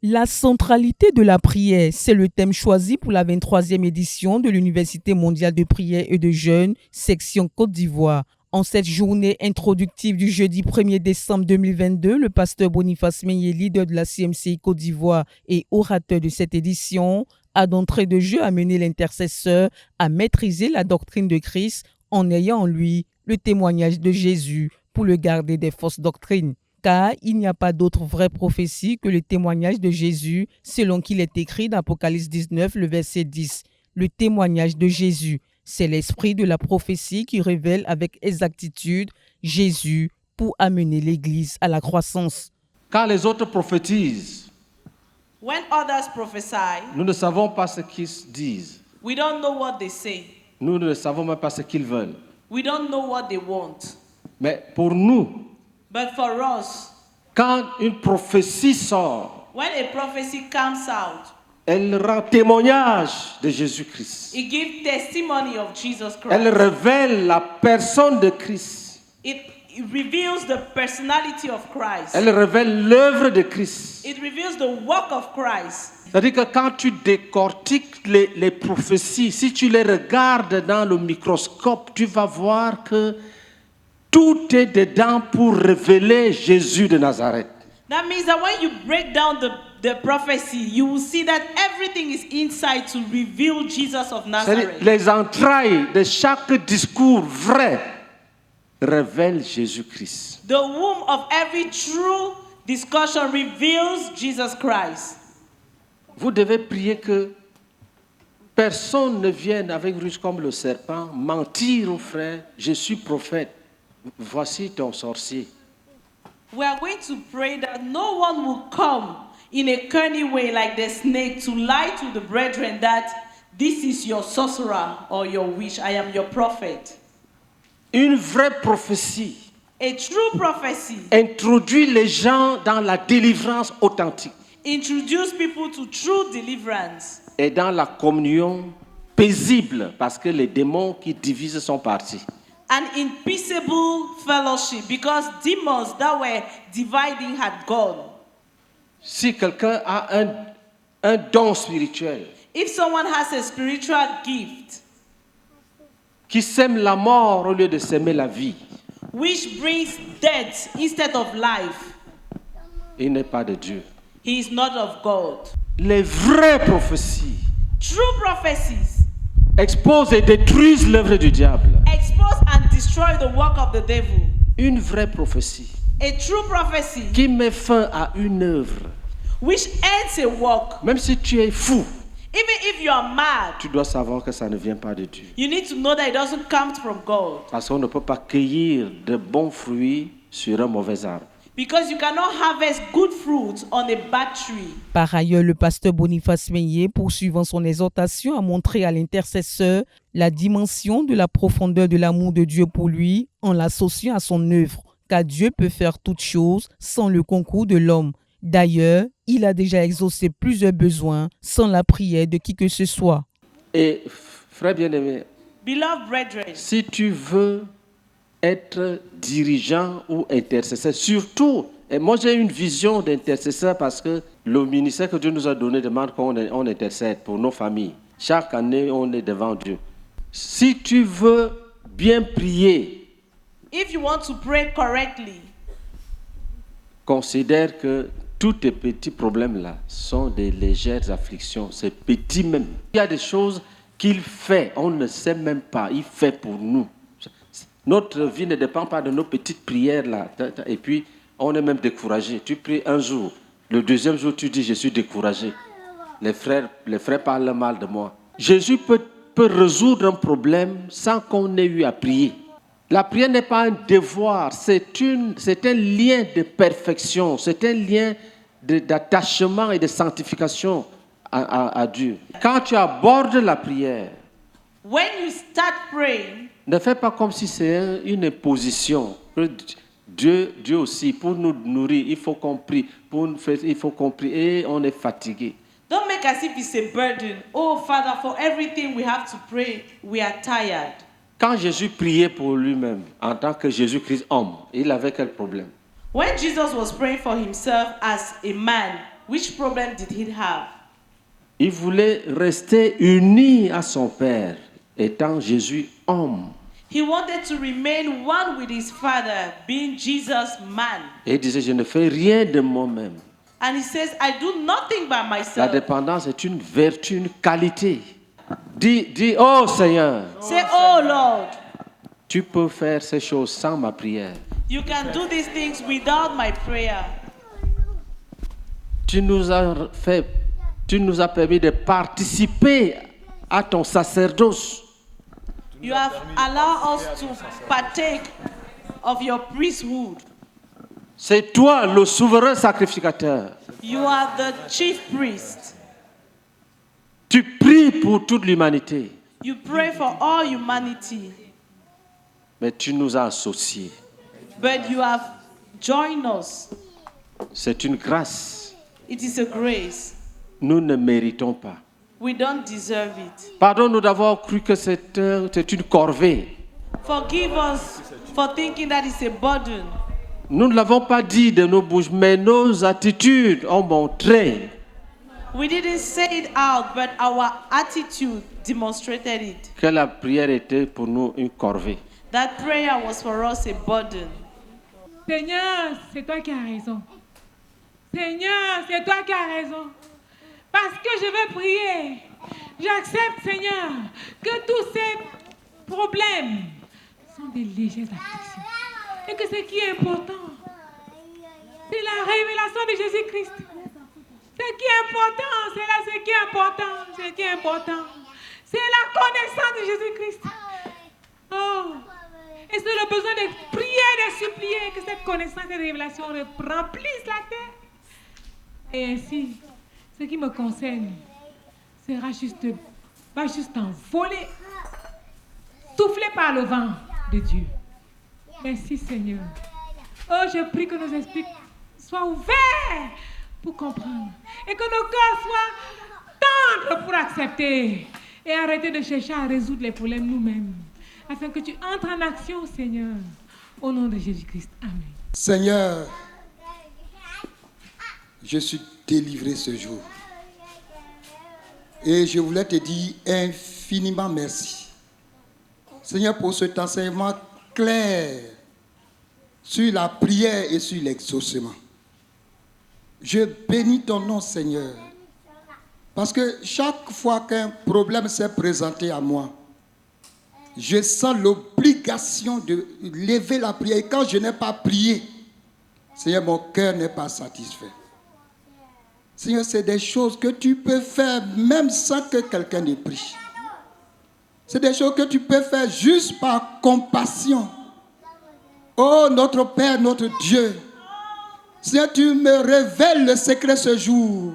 La centralité de la prière, c'est le thème choisi pour la 23e édition de l'Université mondiale de prière et de jeûne, section Côte d'Ivoire. En cette journée introductive du jeudi 1er décembre 2022, le pasteur Boniface Meillet, leader de la CMCI Côte d'Ivoire et orateur de cette édition, a d'entrée de jeu amené l'intercesseur à maîtriser la doctrine de Christ en ayant en lui le témoignage de Jésus pour le garder des fausses doctrines. Car il n'y a pas d'autre vraie prophétie que le témoignage de Jésus, selon qu'il est écrit dans Apocalypse 19, le verset 10. Le témoignage de Jésus, c'est l'esprit de la prophétie qui révèle avec exactitude Jésus pour amener l'Église à la croissance. Quand les autres prophétisent, When others prophesy, nous ne savons pas ce qu'ils disent. we don't know what they say. Nous ne savons même pas ce qu'ils veulent. We don't know what they want. Mais pour nous, But for us, quand une prophétie sort, when a prophecy comes out, elle rend témoignage de Jésus-Christ. it gives testimony of Jesus Elle Christ. révèle la personne de Christ. It reveals the personality of Christ. Elle révèle l'œuvre de Christ. It reveals the work of Christ. C'est-à-dire que quand tu décortiques les prophéties, si tu les regardes dans le microscope, tu vas voir que tout est dedans pour révéler Jésus de Nazareth. That means that when you break down the prophecy, you will see that everything is inside to reveal Jesus of C'est-à-dire Nazareth. les entrailles de chaque discours vrai révèlent Jésus-Christ. The womb of every true discussion reveals Jesus Christ. Vous devez prier que personne ne vienne avec ruse comme le serpent mentir aux frères, je suis prophète, voici ton sorcier. We are going to pray that no one will come in a cunning way like the snake to lie to the brethren that this is your sorcerer or your witch, I am your prophet. Une vraie prophétie A true prophecy introduit les gens dans la délivrance authentique introduces people to true deliverance et dans la communion paisible parce que les démons qui divisent sont partis. and in peaceable fellowship because demons that were dividing had gone. Si quelqu'un a un don spirituel If someone has a spiritual gift qui sème la mort au lieu de s'aimer la vie, which brings death instead of life, il n'est pas de Dieu. he is not of God. Les vraies prophéties True prophecies exposent et détruisent l'œuvre du diable. expose and destroy the work of the devil. Une vraie prophétie A true prophecy qui met fin à une œuvre. which ends a work. Même si tu es fou, Even if you are mad, tu dois savoir que ça ne vient pas de Dieu. you need to know that it doesn't come from God. Parce qu'on ne peut pas cueillir de bons fruits sur un mauvais arbre. Because you cannot harvest good fruit on a bad tree. Par ailleurs, le pasteur Boniface Meillet, poursuivant son exhortation, a montré à l'intercesseur la dimension de la profondeur de l'amour de Dieu pour lui en l'associant à son œuvre, car Dieu peut faire toutes choses sans le concours de l'homme. D'ailleurs, il a déjà exaucé plusieurs besoins sans la prière de qui que ce soit. Et frère bien-aimé, Beloved brethren, si tu veux être dirigeant ou intercesseur, surtout, et moi j'ai une vision d'intercesseur parce que le ministère que Dieu nous a donné demande qu'on intercède pour nos familles. Chaque année, on est devant Dieu. Si tu veux bien prier, if you want to pray correctly, considère que tous tes petits problèmes-là sont des légères afflictions. C'est petit même. Il y a des choses qu'il fait, on ne sait même pas. Il fait pour nous. Notre vie ne dépend pas de nos petites prières-là. Et puis, on est même découragé. Tu pries un jour. Le deuxième jour, tu dis, je suis découragé. Les frères parlent mal de moi. Jésus peut résoudre un problème sans qu'on ait eu à prier. La prière n'est pas un devoir, c'est un lien de perfection, c'est un lien d'attachement et de sanctification à Dieu. Quand tu abordes la prière, when you start praying, ne fais pas comme si c'est une imposition. Dieu aussi, pour nous nourrir, il faut qu'on prie. Il faut qu'on prie et on est fatigué. don't make as if it's a burden. Oh, Father, for everything we have to pray, we are tired. Quand Jésus priait pour lui-même, en tant que Jésus-Christ homme, il avait quel problème? When Jesus was praying for himself as a man, Which problem did he have? Il voulait rester uni à son Père, étant Jésus homme. He wanted to remain one with his Father, being Jesus man. Et il disait, je ne fais rien de moi-même. And he says, I do nothing by La myself. dépendance est une vertu, une qualité. Dis, oh Seigneur, Say, oh Lord, tu peux faire ces choses sans ma prière. you can do these things without my prayer. Tu nous as permis de participer à ton sacerdoce. You have allowed us to partake of your priesthood. C'est toi le souverain sacrificateur. You are the chief priest. Tu pries pour toute l'humanité, You pray for all humanity, mais tu nous as associés. but you have joined us. C'est une grâce. It is a grace. Nous ne méritons pas. We don't deserve it. Pardonne-nous d'avoir cru que c'est une corvée. Forgive us for thinking that it's a burden. Nous ne l'avons pas dit de nos bouches, mais nos attitudes ont montré We didn't say it out, but our attitude demonstrated it. que la prière était pour nous une corvée. That prayer was for us a burden. Seigneur, c'est toi qui as raison. Seigneur, c'est toi qui as raison. Parce que je veux prier. J'accepte, Seigneur, que tous ces problèmes sont des légères afflictions. Et que ce qui est important, c'est la révélation de Jésus-Christ. Ce qui est important, c'est là ce qui est important. Ce qui est important, c'est la connaissance de Jésus-Christ. Oh. Et c'est le besoin de prier, de supplier que cette connaissance et révélation remplissent la terre. Et ainsi, ce qui me concerne va juste envoler, soufflé par le vent de Dieu. Merci Seigneur. Oh, je prie que nos esprits soient ouverts pour comprendre et que nos cœurs soient tendres pour accepter et arrêter de chercher à résoudre les problèmes nous-mêmes, afin que tu entres en action, Seigneur, au nom de Jésus-Christ. Amen. Seigneur, je suis délivré ce jour. Et je voulais te dire infiniment merci. Seigneur, pour cet enseignement clair sur la prière et sur l'exaucement. Je bénis ton nom, Seigneur. Parce que chaque fois qu'un problème s'est présenté à moi, je sens l'obligation de lever la prière. Et quand je n'ai pas prié, Seigneur, mon cœur n'est pas satisfait. Seigneur, c'est des choses que tu peux faire même sans que quelqu'un ne prie. C'est des choses que tu peux faire juste par compassion. Oh, notre Père, notre Dieu. Seigneur, tu me révèles le secret ce jour.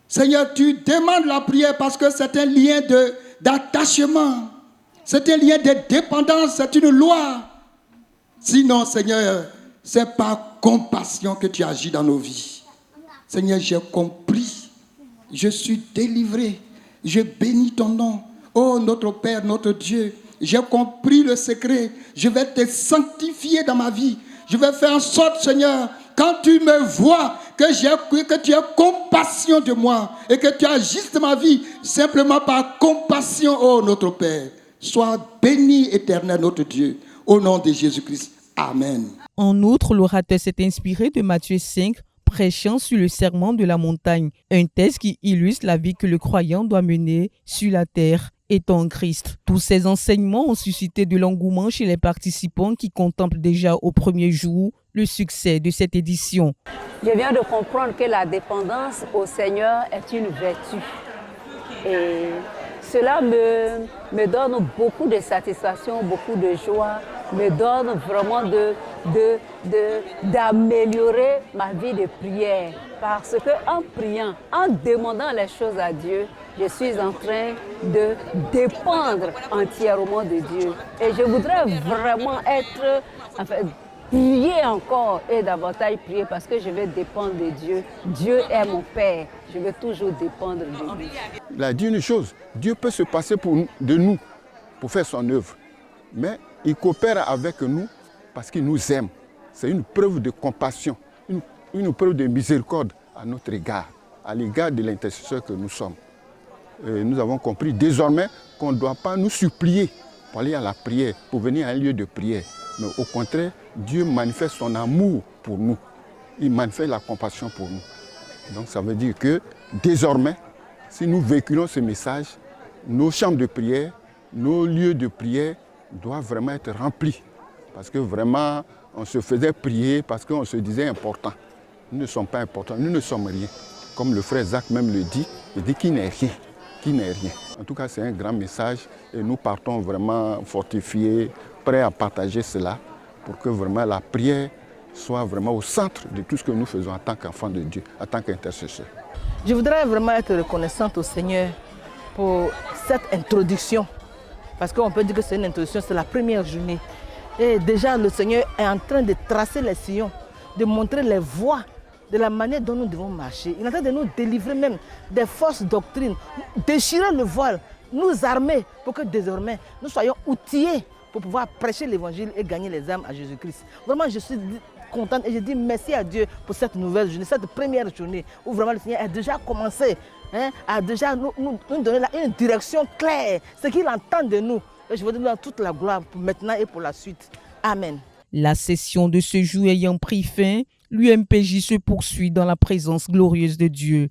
Seigneur, tu demandes la prière parce que c'est un lien d'attachement. C'est un lien de dépendance, c'est une loi. Sinon, Seigneur, c'est par compassion que tu agis dans nos vies. Seigneur, j'ai compris. Je suis délivré. Je bénis ton nom. Oh, notre Père, notre Dieu. J'ai compris le secret. Je vais te sanctifier dans ma vie. Je vais faire en sorte, Seigneur, quand tu me vois, que tu as compassion de moi et que tu agisses de ma vie simplement par compassion, oh notre Père. Sois béni, éternel, notre Dieu, au nom de Jésus-Christ. Amen. En outre, l'orateur s'est inspiré de Matthieu 5, prêchant sur le serment de la montagne, un texte qui illustre la vie que le croyant doit mener sur la terre étant en Christ. Tous ces enseignements ont suscité de l'engouement chez les participants qui contemplent déjà au premier jour le succès de cette édition. Je viens de comprendre que la dépendance au Seigneur est une vertu. Et cela me donne beaucoup de satisfaction, beaucoup de joie, me donne vraiment d'améliorer ma vie de prière. Parce qu'en priant, en demandant les choses à Dieu, je suis en train de dépendre entièrement de Dieu. Et je voudrais vraiment prier encore et davantage prier parce que je vais dépendre de Dieu. Dieu est mon Père. Je vais toujours dépendre de lui. Il a dit une chose, Dieu peut se passer de nous pour faire son œuvre. Mais il coopère avec nous parce qu'il nous aime. C'est une preuve de compassion, une preuve de miséricorde à notre égard, à l'égard de l'intercesseur que nous sommes. Et nous avons compris désormais qu'on ne doit pas nous supplier pour aller à la prière, pour venir à un lieu de prière. Mais au contraire, Dieu manifeste son amour pour nous. Il manifeste la compassion pour nous. Donc ça veut dire que désormais, si nous véhiculons ce message, nos chambres de prière, nos lieux de prière doivent vraiment être remplis. Parce que vraiment, on se faisait prier parce qu'on se disait important. Nous ne sommes pas importants, nous ne sommes rien. Comme le frère Zach même le dit, il dit qu'il n'est rien. Qui n'est rien. En tout cas, c'est un grand message et nous partons vraiment fortifiés, prêts à partager cela pour que vraiment la prière soit vraiment au centre de tout ce que nous faisons en tant qu'enfants de Dieu, en tant qu'intercesseurs. Je voudrais vraiment être reconnaissante au Seigneur pour cette introduction. Parce qu'on peut dire que c'est une introduction, c'est la première journée. Et déjà, le Seigneur est en train de tracer les sillons, de montrer les voies de la manière dont nous devons marcher. Il est en train de nous délivrer même des fausses doctrines, déchirer le voile, nous armer pour que désormais nous soyons outillés pour pouvoir prêcher l'évangile et gagner les âmes à Jésus-Christ. Vraiment, je suis contente et je dis merci à Dieu pour cette nouvelle journée, cette première journée où vraiment le Seigneur a déjà commencé, a déjà nous donné une direction claire, ce qu'il entend de nous. Et je veux donner toute la gloire pour maintenant et pour la suite. Amen. La session de ce jour ayant pris fin, l'UMPJ se poursuit dans la présence glorieuse de Dieu.